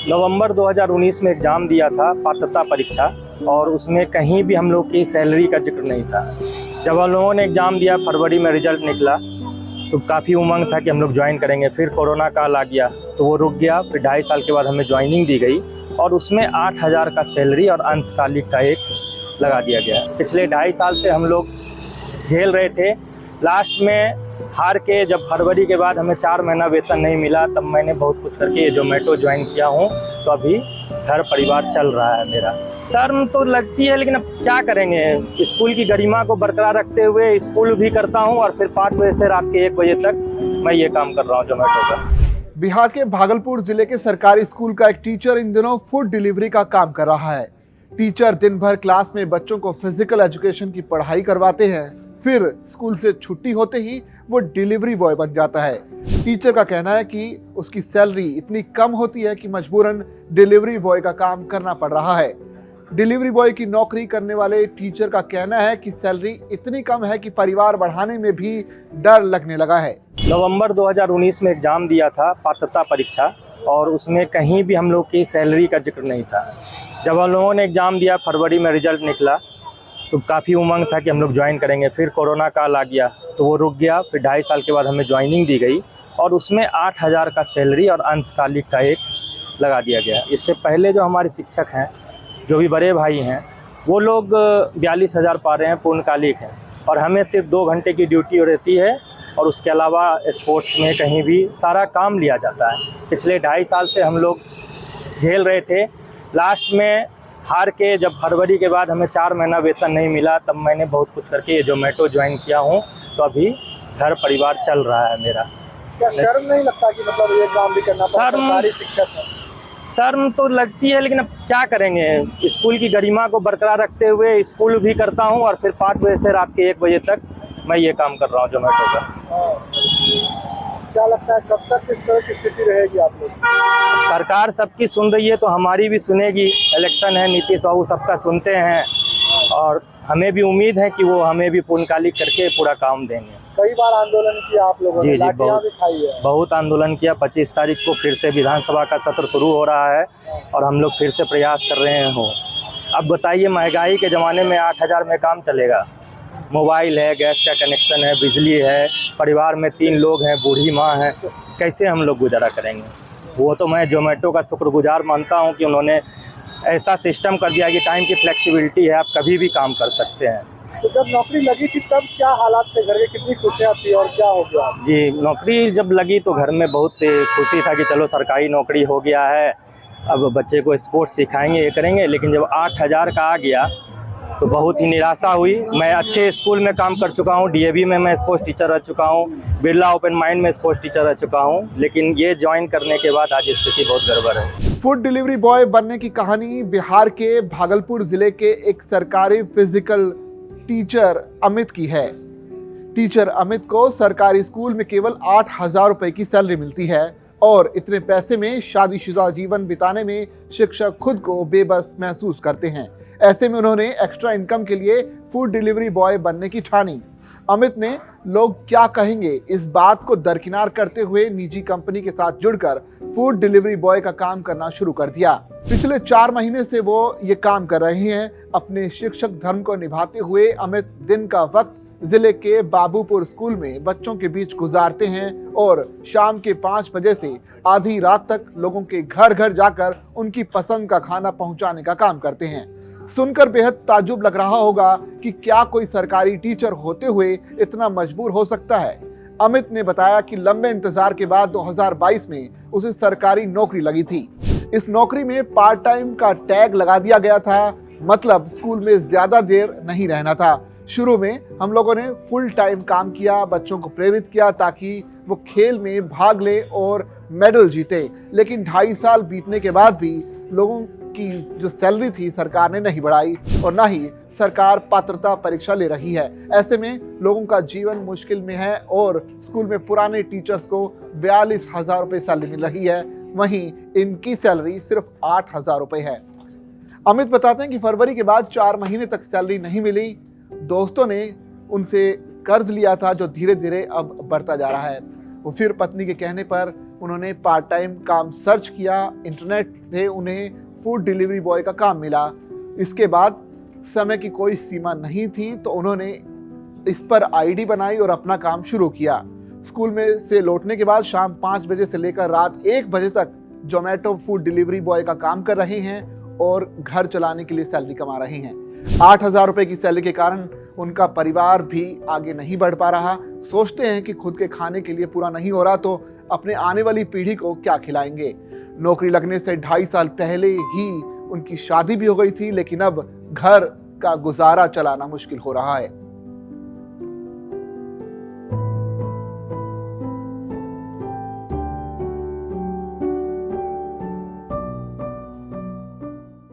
नवंबर 2019 में एग्ज़ाम दिया था पात्रता परीक्षा, और उसमें कहीं भी हम लोग की सैलरी का जिक्र नहीं था। जब हम लोगों ने एग्ज़ाम दिया, फरवरी में रिजल्ट निकला, तो काफ़ी उमंग था कि हम लोग ज्वाइन करेंगे। फिर कोरोना काल आ गया तो वो रुक गया। फिर 2.5 साल के बाद हमें ज्वाइनिंग दी गई और उसमें 8,000 का सैलरी और अंशकालिक का एक लगा दिया गया। पिछले 2.5 साल से हम लोग झेल रहे थे। लास्ट में हार के जब फरवरी के बाद हमें 4 महीना वेतन नहीं मिला, तब मैंने बहुत कुछ करके ये जोमेटो ज्वाइन किया हूँ। तो अभी घर परिवार चल रहा है मेरा। शर्म तो लगती है, लेकिन अब क्या करेंगे। स्कूल की गरिमा को बरकरार रखते हुए स्कूल भी करता हूँ और फिर 5 बजे से रात के 1 बजे तक मैं ये काम कर रहा हूँ जोमेटो का। बिहार के भागलपुर जिले के सरकारी स्कूल का एक टीचर इन दिनों फूड डिलीवरी का काम कर रहा है। टीचर दिन भर क्लास में बच्चों को फिजिकल एजुकेशन की पढ़ाई करवाते हैं, फिर स्कूल से छुट्टी होते ही वो डिलीवरी बॉय बन जाता है। टीचर का कहना है कि उसकी सैलरी इतनी कम होती है कि मजबूरन डिलीवरी बॉय का काम करना पड़ रहा है। डिलीवरी बॉय की नौकरी करने वाले टीचर का कहना है कि सैलरी इतनी कम है कि परिवार बढ़ाने में भी डर लगने लगा है। नवंबर 2019 में एग्ज़ाम दिया था पात्रता परीक्षा, और उसमें कहीं भी हम लोग की सैलरी का जिक्र नहीं था। जब हम लोगों ने एग्ज़ाम दिया, फरवरी में रिजल्ट निकला, तो काफ़ी उमंग था कि हम लोग ज्वाइन करेंगे। फिर कोरोना काल आ गया तो वो रुक गया। फिर 2.5 साल के बाद हमें ज्वाइनिंग दी गई और उसमें 8,000 का सैलरी और अंशकालिक का एक लगा दिया गया। इससे पहले जो हमारे शिक्षक हैं, जो भी बड़े भाई हैं, वो लोग 42,000 पा रहे हैं, पूर्णकालिक हैं, और हमें सिर्फ 2 घंटे की ड्यूटी रहती है और उसके अलावा स्पोर्ट्स में कहीं भी सारा काम लिया जाता है। पिछले 2.5 साल से हम लोग झेल रहे थे। लास्ट में हार के जब फरवरी के बाद हमें 4 महीना वेतन नहीं मिला, तब मैंने बहुत कुछ करके ये जोमेटो ज्वाइन किया हूँ। तो अभी घर परिवार चल रहा है मेरा। क्या शर्म नहीं लगता कि मतलब ये काम भी करना पड़ता है? सरकारी शिक्षक है। शर्म तो लगती है, लेकिन अब क्या करेंगे। स्कूल की गरिमा को बरकरार रखते हुए स्कूल भी करता हूँ और फिर 5 बजे से रात के 1 बजे तक मैं ये काम कर रहा हूँ जोमेटो का। क्या लगता है कब तक इस तरह की स्थिति रहेगी आप लोग? सरकार सबकी सुन रही है तो हमारी भी सुनेगी। इलेक्शन है, नीतीश बाबू सबका सुनते हैं और हमें भी उम्मीद है कि वो हमें भी पूर्णकालिक करके पूरा काम देंगे। कई बार आंदोलन किया आप लोगों ने, लाठियां भी खाई है। बहुत आंदोलन किया। 25 तारीख को फिर से विधानसभा का सत्र शुरू हो रहा है और हम लोग फिर से प्रयास कर रहे हैं। अब बताइए, महंगाई के ज़माने में 8,000 में काम चलेगा? मोबाइल है, गैस का कनेक्शन है, बिजली है, परिवार में 3 लोग हैं, बूढ़ी माँ है, कैसे हम लोग गुजारा करेंगे। वो तो मैं जोमेटो का शुक्रगुजार मानता हूँ कि उन्होंने ऐसा सिस्टम कर दिया कि टाइम की फ्लेक्सिबिलिटी है, आप कभी भी काम कर सकते हैं। तो जब नौकरी लगी थी तब क्या हालात थे घर के, कितनी खुशियाँ थी और क्या हो गया? जी, नौकरी जब लगी तो घर में बहुत खुशी था कि चलो सरकारी नौकरी हो गया है, अब बच्चे को स्पोर्ट्स सिखाएंगे, ये करेंगे। लेकिन जब 8,000 का आ गया तो बहुत ही निराशा हुई। मैं अच्छे स्कूल में काम कर चुका हूँ, डीएवी में मैं स्पोर्ट्स टीचर रह चुका हूँ, बिरला ओपन माइंड में स्पोर्ट्स टीचर रह चुका हूँ, लेकिन ये ज्वाइन करने के बाद आज स्थिति बहुत गड़बड़ है। फूड डिलीवरी बॉय बनने की कहानी बिहार के भागलपुर जिले के एक सरकारी फिजिकल टीचर अमित की है। टीचर अमित को सरकारी स्कूल में केवल 8,000 रुपए की सैलरी मिलती है और इतने पैसे में शादीशुदा जीवन बिताने में शिक्षक खुद को बेबस महसूस करते हैं। ऐसे में उन्होंने एक्स्ट्रा इनकम के लिए फूड डिलीवरी बॉय बनने की ठानी। अमित ने लोग क्या कहेंगे इस बात को दरकिनार करते हुए निजी कंपनी के साथ जुड़कर फूड डिलीवरी बॉय का काम करना शुरू कर दिया। पिछले 4 महीने से वो ये काम कर रहे हैं। अपने शिक्षक धर्म को निभाते हुए अमित दिन का वक्त जिले के बाबूपुर स्कूल में बच्चों के बीच गुजारते हैं और शाम के 5 बजे से आधी रात तक लोगों के घर घर जाकर उनकी पसंद का खाना पहुंचाने का काम करते हैं। सुनकर बेहद ताज्जुब लग रहा होगा कि क्या कोई सरकारी टीचर होते हुए इतना मजबूर हो सकता है। अमित ने बताया कि लंबे इंतजार के बाद 2022 में उसे सरकारी नौकरी लगी थी। इस नौकरी में पार्ट टाइम का टैग लगा दिया गया था, मतलब स्कूल में ज्यादा देर नहीं रहना था। शुरू में हम लोगों ने फुल टाइम काम किया, बच्चों को प्रेरित किया ताकि वो खेल में भाग ले और मेडल जीते। लेकिन 2.5 साल बीतने के बाद भी लोगों की जो सैलरी थी सरकार ने नहीं बढ़ाई और ना ही सरकार पात्रता परीक्षा ले रही है। ऐसे में लोगों का जीवन मुश्किल में है और स्कूल में पुराने टीचर्स को 42,000 रुपए सैलरी मिल रही है, वहीं इनकी सैलरी सिर्फ 8,000 रुपए है। अमित बताते हैं कि फरवरी के बाद 4 महीने तक सैलरी नहीं मिली। दोस्तों ने उनसे कर्ज लिया था जो धीरे धीरे अब बढ़ता जा रहा है। तो फिर पत्नी के कहने पर उन्होंने पार्ट टाइम काम सर्च किया। इंटरनेट से उन्हें फूड डिलीवरी बॉय का काम मिला। इसके बाद समय की कोई सीमा नहीं थी तो उन्होंने इस पर आईडी बनाई और अपना काम शुरू किया। स्कूल में से लौटने के बाद शाम 5 बजे से लेकर रात 1 बजे तक जोमेटो फूड डिलीवरी बॉय का काम कर रहे हैं और घर चलाने के लिए सैलरी कमा रहे हैं। 8,000 रुपए की सैलरी के कारण उनका परिवार भी आगे नहीं बढ़ पा रहा। सोचते हैं कि खुद के खाने के लिए पूरा नहीं हो रहा तो अपने आने वाली पीढ़ी को क्या खिलाएंगे। नौकरी लगने से 2.5 साल पहले ही उनकी शादी भी हो गई थी, लेकिन अब घर का गुजारा चलाना मुश्किल हो रहा है।